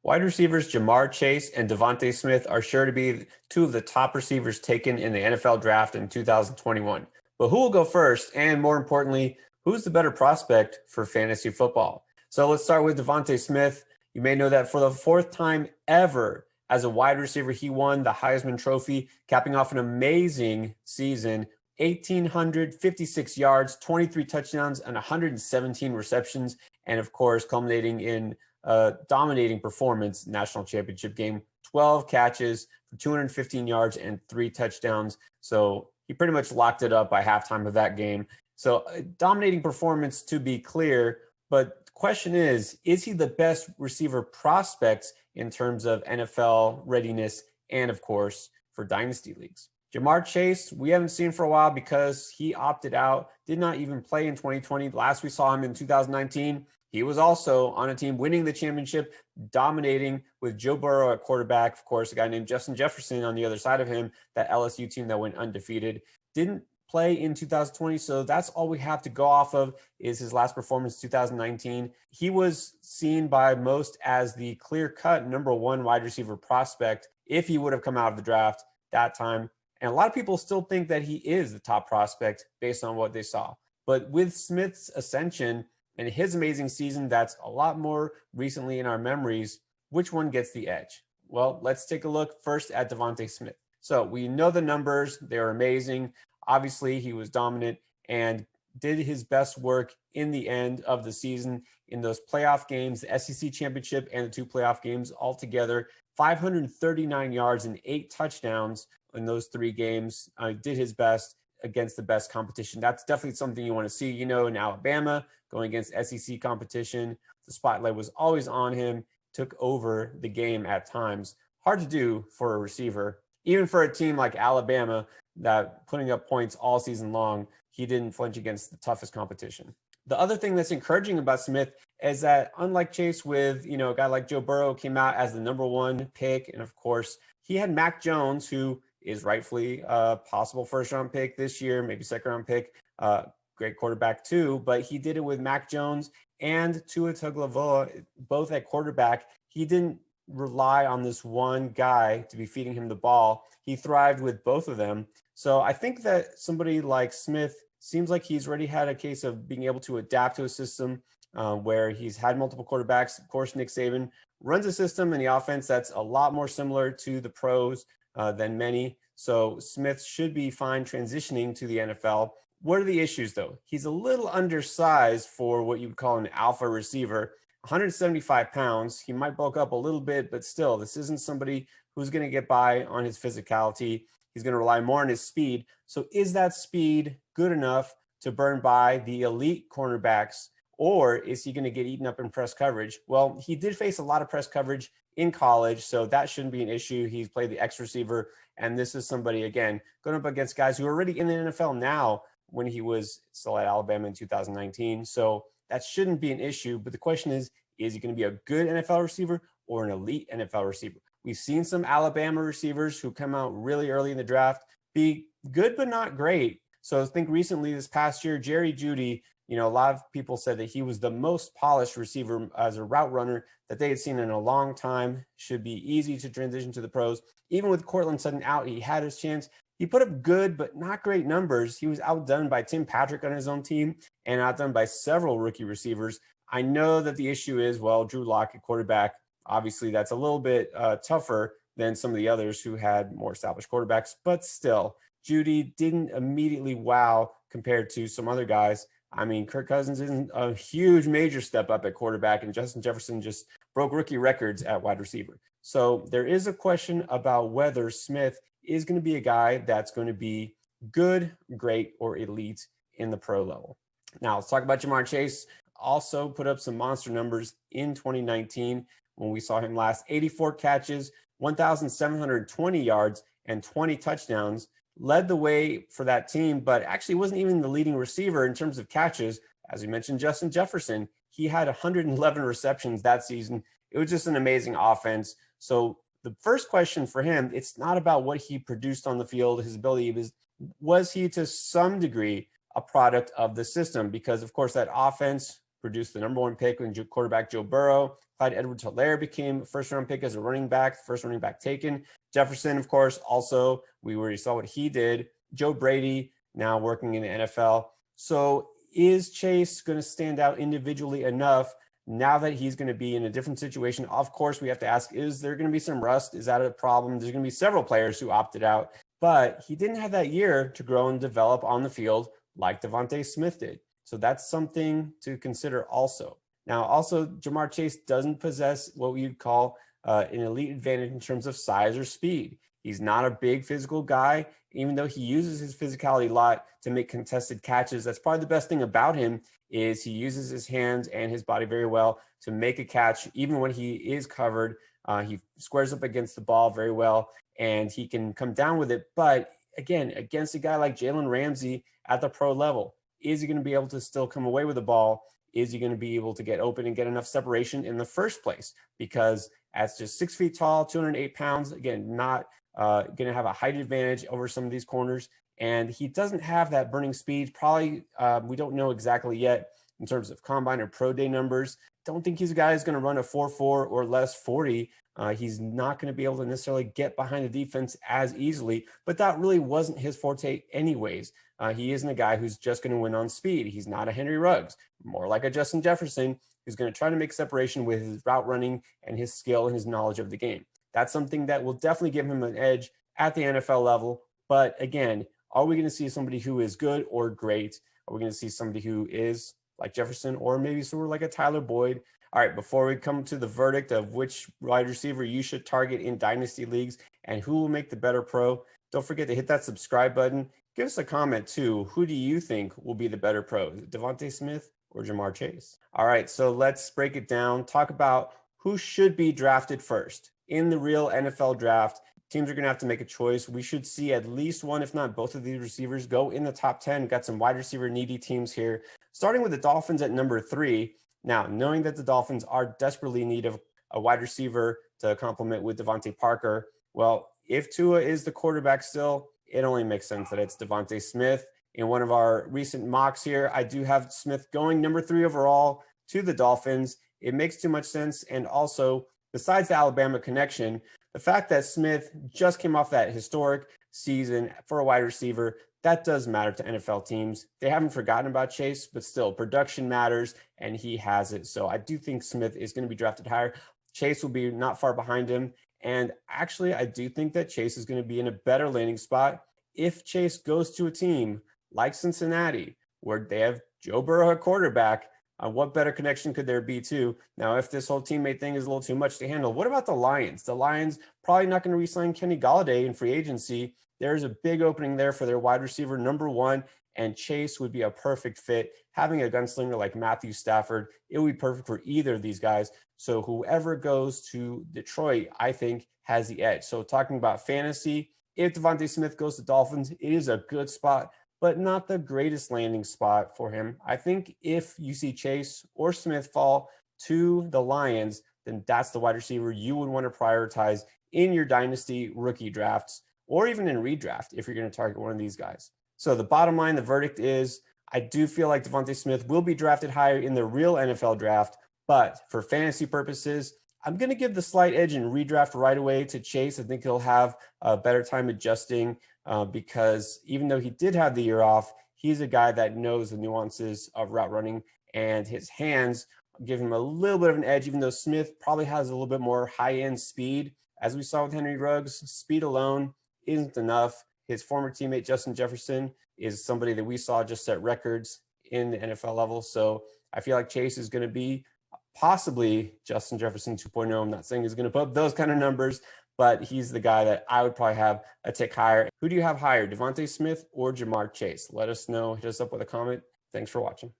Wide receivers Jamar Chase and Devonta Smith are sure to be two of the top receivers taken in the NFL draft in 2021. But who will go first? And more importantly, who's the better prospect for fantasy football? So let's start with Devonta Smith. You may know that for the fourth time ever as a wide receiver, he won the Heisman Trophy, capping off an amazing season. 1,856 yards, 23 touchdowns, and 117 receptions. And of course, culminating in dominating performance, national championship game, 12 catches for 215 yards and 3 touchdowns. So he pretty much locked it up by halftime of that game. So dominating performance to be clear, but the question is he the best receiver prospect in terms of NFL readiness and of course for dynasty leagues? Jamar Chase, we haven't seen for a while because he opted out, did not even play in 2020. Last we saw him in 2019. He was also on a team winning the championship, dominating with Joe Burrow at quarterback. Of course, a guy named Justin Jefferson on the other side of him, that LSU team that went undefeated. Didn't play in 2020, so that's all we have to go off of is his last performance, 2019. He was seen by most as the clear-cut number one wide receiver prospect if he would have come out of the draft that time. And a lot of people still think that he is the top prospect based on what they saw. But with Smith's ascension and his amazing season that's a lot more recently in our memories, which one gets the edge? Well, let's take a look first at Devonta Smith. So we know the numbers. They're amazing. Obviously, he was dominant and did his best work in the end of the season in those playoff games, the SEC championship and the 2 playoff games altogether. 539 yards and 8 touchdowns in those 3 games. Did his best against the best competition. That's definitely something you want to see. You know, in Alabama, going against SEC competition, the spotlight was always on him, took over the game at times. Hard to do for a receiver, even for a team like Alabama that putting up points all season long. He didn't flinch against the toughest competition. The other thing that's encouraging about Smith is that unlike Chase with, a guy like Joe Burrow came out as the number 1 pick. And of course, he had Mac Jones, who is rightfully a possible first-round pick this year, maybe second-round pick, great quarterback too. But he did it with Mac Jones and Tua Tagovailoa, both at quarterback. He didn't rely on this one guy to be feeding him the ball. He thrived with both of them. So I think that somebody like Smith seems like he's already had a case of being able to adapt to a system where he's had multiple quarterbacks. Of course, Nick Saban runs a system in the offense that's a lot more similar to the pros than many. So Smith should be fine transitioning to the NFL. What are the issues, though? He's a little undersized for what you would call an alpha receiver. 175 pounds. He might bulk up a little bit, but still, this isn't somebody who's going to get by on his physicality. He's going to rely more on his speed. So is that speed good enough to burn by the elite cornerbacks, or is he going to get eaten up in press coverage? Well, he did face a lot of press coverage in college, so that shouldn't be an issue. He's played the X receiver, and this is somebody, again, going up against guys who are already in the NFL now when he was still at Alabama in 2019. So that shouldn't be an issue. But the question is he going to be a good NFL receiver or an elite NFL receiver? We've seen some Alabama receivers who come out really early in the draft be good but not great. So I think recently this past year, Jerry Jeudy, a lot of people said that he was the most polished receiver as a route runner that they had seen in a long time. Should be easy to transition to the pros. Even with Courtland Sutton out, he had his chance. He put up good but not great numbers. He was outdone by Tim Patrick on his own team and outdone by several rookie receivers. I know that the issue is, Drew Lock at quarterback. Obviously, that's a little bit tougher than some of the others who had more established quarterbacks. But still, Jeudy didn't immediately wow compared to some other guys. I mean, Kirk Cousins isn't a huge major step up at quarterback, and Justin Jefferson just broke rookie records at wide receiver. So there is a question about whether Smith is going to be a guy that's going to be good, great, or elite in the pro level. Now, let's talk about Jamar Chase. Also put up some monster numbers in 2019 when we saw him last. 84 catches, 1,720 yards, and 20 touchdowns. Led the way for that team, but actually wasn't even the leading receiver in terms of catches. As we mentioned, Justin Jefferson, he had 111 receptions that season. It was just an amazing offense. So the first question for him, it's not about what he produced on the field, his ability, was he to some degree a product of the system? Because, of course, that offense produced the number 1 pick when quarterback Joe Burrow, Clyde Edwards-Helaire became a first-round pick as a running back, first running back taken. Jefferson, of course, also, we already saw what he did. Joe Brady, now working in the NFL. So is Chase going to stand out individually enough now that he's going to be in a different situation? Of course, we have to ask, is there going to be some rust? Is that a problem? There's going to be several players who opted out, but he didn't have that year to grow and develop on the field like Devonta Smith did. So that's something to consider also. Now, also, Ja'Marr Chase doesn't possess what we would call an elite advantage in terms of size or speed. He's not a big physical guy, even though he uses his physicality a lot to make contested catches. That's probably the best thing about him is he uses his hands and his body very well to make a catch, even when he is covered. He squares up against the ball very well, and he can come down with it. But again, against a guy like Jalen Ramsey at the pro level, is he going to be able to still come away with the ball? Is he going to be able to get open and get enough separation in the first place? Because as just 6 feet tall, 208 pounds, again, not going to have a height advantage over some of these corners. And he doesn't have that burning speed. Probably, we don't know exactly yet in terms of combine or pro day numbers. Don't think he's a guy who's going to run a 4.4 or less 40. He's not going to be able to necessarily get behind the defense as easily, but that really wasn't his forte anyways. He isn't a guy who's just going to win on speed. He's not a Henry Ruggs, more like a Justin Jefferson, who's going to try to make separation with his route running and his skill and his knowledge of the game. That's something that will definitely give him an edge at the NFL level. But again, are we going to see somebody who is good or great? Are we going to see somebody who is like Jefferson or maybe sort of like a Tyler Boyd? All right, before we come to the verdict of which wide receiver you should target in dynasty leagues and who will make the better pro, don't forget to hit that subscribe button. Give us a comment too. Who do you think will be the better pro? Is it Devonta Smith or Ja'Marr Chase? All right, so let's break it down. Talk about who should be drafted first. In the real NFL draft, teams are going to have to make a choice. We should see at least one, if not both of these receivers go in the top 10. Got some wide receiver needy teams here, starting with the Dolphins at number 3. Now, knowing that the Dolphins are desperately in need of a wide receiver to complement with Devontae Parker, well, if Tua is the quarterback still, it only makes sense that it's Devonta Smith. In one of our recent mocks here, I do have Smith going number 3 overall to the Dolphins. It makes too much sense. And also, besides the Alabama connection, the fact that Smith just came off that historic season for a wide receiver, that does matter to NFL teams. They haven't forgotten about Chase, but still, production matters, and he has it. So I do think Smith is going to be drafted higher. Chase will be not far behind him. And actually, I do think that Chase is going to be in a better landing spot if Chase goes to a team like Cincinnati, where they have Joe Burrow at quarterback. What better connection could there be too? Now, if this whole teammate thing is a little too much to handle, what about the Lions? The Lions probably not going to re-sign Kenny Golladay in free agency. There's a big opening there for their wide receiver number 1, and Chase would be a perfect fit. Having a gunslinger like Matthew Stafford, it would be perfect for either of these guys. So whoever goes to Detroit, I think, has the edge. So talking about fantasy, if Devonta Smith goes to Dolphins, it is a good spot, but not the greatest landing spot for him. I think if you see Chase or Smith fall to the Lions, then that's the wide receiver you would want to prioritize in your dynasty rookie drafts, or even in redraft if you're going to target one of these guys. So the bottom line, the verdict is, I do feel like Devonta Smith will be drafted higher in the real NFL draft, but for fantasy purposes, I'm going to give the slight edge in redraft right away to Chase. I think he'll have a better time adjusting because even though he did have the year off, he's a guy that knows the nuances of route running, and his hands give him a little bit of an edge, even though Smith probably has a little bit more high-end speed. As we saw with Henry Ruggs, speed alone isn't enough. His former teammate, Justin Jefferson, is somebody that we saw just set records in the NFL level. So I feel like Chase is going to be possibly Justin Jefferson 2.0. I'm not saying he's going to put up those kind of numbers, but he's the guy that I would probably have a tick higher. Who do you have higher, Devonta Smith or Ja'Marr Chase? Let us know. Hit us up with a comment. Thanks for watching.